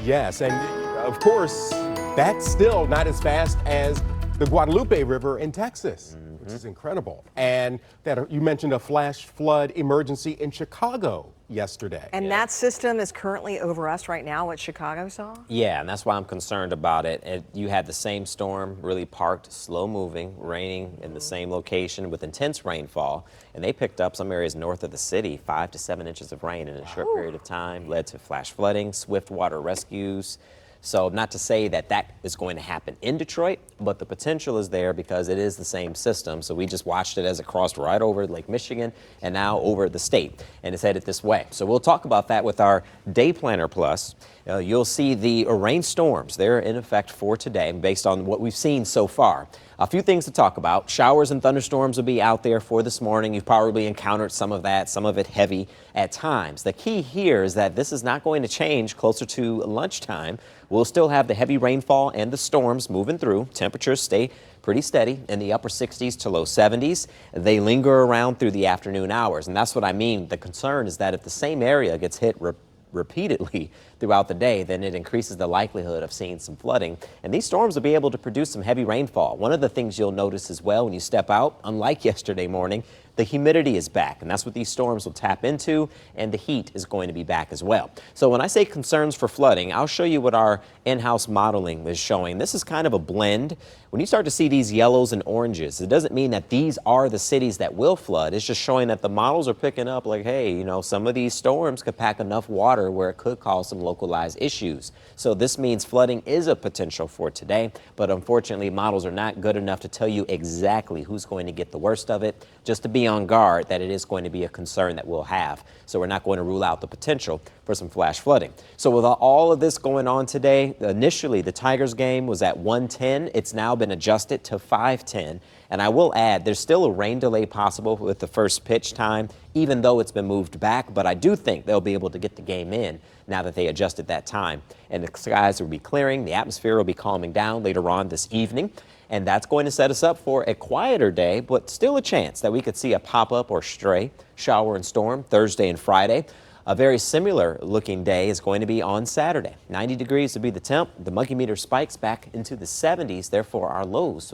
Yes, and of course, that's still not as fast as the Guadalupe River in Texas, which is incredible. And that you mentioned a flash flood emergency in Chicago yesterday. And that system is currently over us right now, what Chicago saw? Yeah, and that's why I'm concerned about it. You had the same storm really parked, slow moving, raining in the same location with intense rainfall. And they picked up some areas north of the city, 5 to 7 inches of rain in a short period of time, led to flash flooding, swift water rescues. So not to say that that is going to happen in Detroit, but the potential is there because it is the same system. So we just watched it as it crossed right over Lake Michigan and now over the state, and it's headed this way. So we'll talk about that with our Day Planner Plus. You'll see the rain storms. They're in effect for today based on what we've seen so far. A few things to talk about. Showers and thunderstorms will be out there for this morning. You've probably encountered some of that, some of it heavy at times. The key here is that this is not going to change closer to lunchtime. We'll still have the heavy rainfall and the storms moving through. Temperatures stay pretty steady in the upper 60s to low 70s. They linger around through the afternoon hours, and that's what I mean. The concern is that if the same area gets hit repeatedly throughout the day, then it increases the likelihood of seeing some flooding. And these storms will be able to produce some heavy rainfall. One of the things you'll notice as well when you step out, unlike yesterday morning, the humidity is back, and that's what these storms will tap into, and the heat is going to be back as well. So when I say concerns for flooding, I'll show you what our in-house modeling is showing. This is kind of a blend. When you start to see these yellows and oranges, it doesn't mean that these are the cities that will flood. It's just showing that the models are picking up like, hey, you know, some of these storms could pack enough water where it could cause some localized issues. So this means flooding is a potential for today, but unfortunately models are not good enough to tell you exactly who's going to get the worst of it. Just to be on guard that it is going to be a concern that we'll have. So we're not going to rule out the potential for some flash flooding. So with all of this going on today, initially the Tigers game was at 1:10. It's now been adjusted to 5:10. And I will add, there's still a rain delay possible with the first pitch time, even though it's been moved back. But I do think they'll be able to get the game in now that they adjusted that time. And the skies will be clearing. The atmosphere will be calming down later on this evening. And that's going to set us up for a quieter day, but still a chance that we could see a pop-up or stray shower and storm Thursday and Friday. A very similar looking day is going to be on Saturday. 90 degrees to be the temp. The monkey meter spikes back into the 70s, therefore our lows.